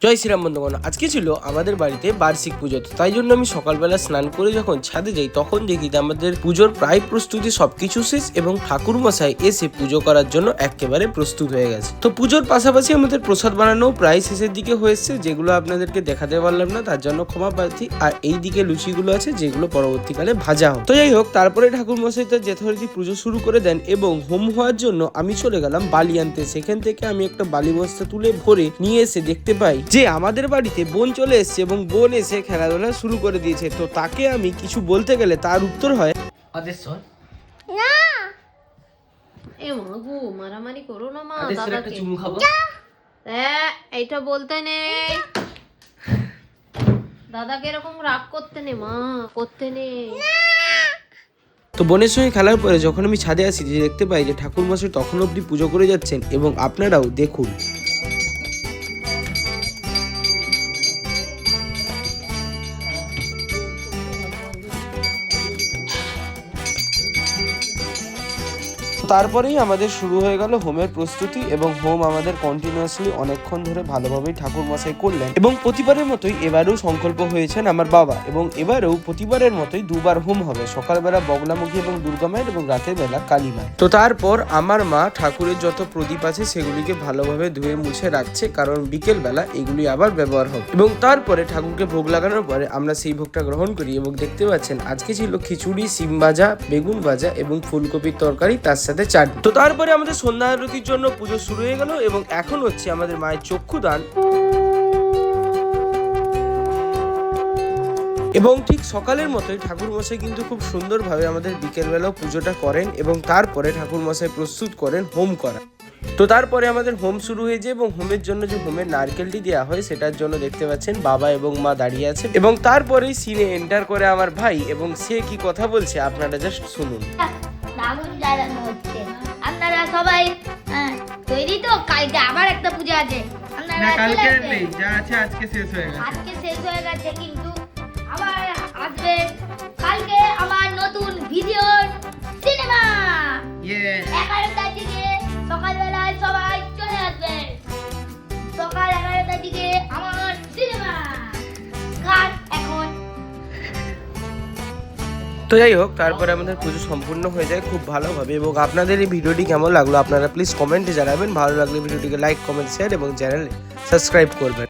জয় শ্রীরাম বন্ধুগণ, আজকে ছিল আমাদের বাড়িতে বার্ষিক পুজো। তো তাই জন্য আমি সকালবেলা স্নান করে যখন ছাদে যাই তখন দেখি যে আমাদের পুজোর প্রায় প্রস্তুতি সবকিছু শেষ এবং ঠাকুর মশাই এসে পুজো করার জন্য একেবারে প্রস্তুত হয়ে গেছে। তো পুজোর পাশাপাশি আমাদের প্রসাদ বানানো প্রায় শেষের দিকে হয়েছে, যেগুলো আপনাদেরকে দেখাতে পারলাম না, তার জন্য ক্ষমা প্রার্থী। আর এই দিকে লুচিগুলো আছে যেগুলো পরবর্তীকালে ভাজা হবে। তো যাই হোক, তারপরে ঠাকুর মশাই তার যথারীতি পুজো শুরু করে দেন এবং হোম হওয়ার জন্য আমি চলে গেলাম বালি আনতে। সেখান থেকে আমি একটা বালি বস্তা তুলে ভরে নিয়ে এসে দেখতে পাই যে আমাদের বাড়িতে বোন চলে এসেছে এবং বোন এসে খেলাধুলা শুরু করে দিয়েছে। তো তাকে আমি কিছু বলতে গেলে তার উত্তর হয়, না এ মাগো মারামারি করো না মা, দাদাকে চুমু খাবো। এইটা বলতে নেই, দাদাকে এরকম রাগ করতে নেই মা, করতে নেই। তো বোনের সঙ্গে খেলার পরে যখন আমি ছাদে আসি যে দেখতে পাই যে ঠাকুর মশাই তখন অবধি পুজো করে যাচ্ছেন এবং আপনারাও দেখুন। তারপরেই আমাদের শুরু হয়ে গেল হোমের প্রস্তুতি এবং হোম আমাদের কন্টিনিউয়াসলি অনেকক্ষণ ধরে ভালোভাবেই ঠাকুর মশাই করলেন এবং প্রতিবারের মতোই এবারেও সংকল্প হয়েছেন আমার বাবা এবং এবারেও প্রতিবারের মতোই দুবার হোম হবে, সকালবেলা বগলামুখী এবং দুর্গা মায়ের এবং রাতের বেলা কালী মায়ের। তো তারপর আমার মা ঠাকুরের যত প্রদীপ আছে সেগুলিকে ভালোভাবে ধুয়ে মুছে রাখছে, কারণ বিকেল বেলা এগুলি আবার ব্যবহার হবে। এবং তারপরে ঠাকুরকে ভোগ লাগানোর পরে আমরা সেই ভোগটা গ্রহণ করি এবং দেখতে পাচ্ছেন আজকে ছিল খিচুড়ি, সিম ভাজা, বেগুন ভাজা এবং ফুলকপির তরকারি, তার সাথে চাটনি। তো তারপরে আমাদের সন্ধ্যা আরতির জন্য পুজো শুরু হয়ে গেল এবং এখন হচ্ছে আমাদের মায়ের চক্ষুদান। এবং ঠিক সকালের মতোই ঠাকুর মশাই কিন্তু খুব সুন্দরভাবে আমাদের বিকেলবেলাও পুজোটা করেন এবং তারপরে ঠাকুর মশাই প্রস্তুত করেন হোম করা। তো তারপরে আমাদের হোম শুরু হয়ে যায় এবং হোমের জন্য যে হোমের নারকেলটি দেওয়া হয় সেটার জন্য দেখতে পাচ্ছেন বাবা এবং মা দাঁড়িয়ে আছে এবং তারপরেই সিনে এন্টার করে আমার ভাই এবং সে কি কথা বলছে আপনারা জাস্ট শুনুন। দারুণ জ্বালানো হচ্ছে। আপনারা সবাই তৈরি তো? কালকে আবার একটা পূজা আছে। আপনারা কালকে নেই, যা আছে আজকে শেষ হয়ে গেছে। আজকে শেষ হয়ে গেছে কিন্তু আবার আসবে কালকে আমার নতুন ভিডিওর সিনেমা। 11টার দিকে সকালবেলায় সবাই চলে আসবেন। সকাল 11টার দিকে আমার সিনেমা কাজ এখন। তো যাই হোক, তারপরে আমাদের পুজো সম্পূর্ণ হয়ে যায় খুব ভালোভাবে এবং আপনাদের এই ভিডিওটি কেমন লাগলো আপনারা প্লিজ কমেন্টে জানাবেন। ভালো লাগলে ভিডিওটিকে লাইক, কমেন্ট, শেয়ার এবং চ্যানেলে সাবস্ক্রাইব করবেন।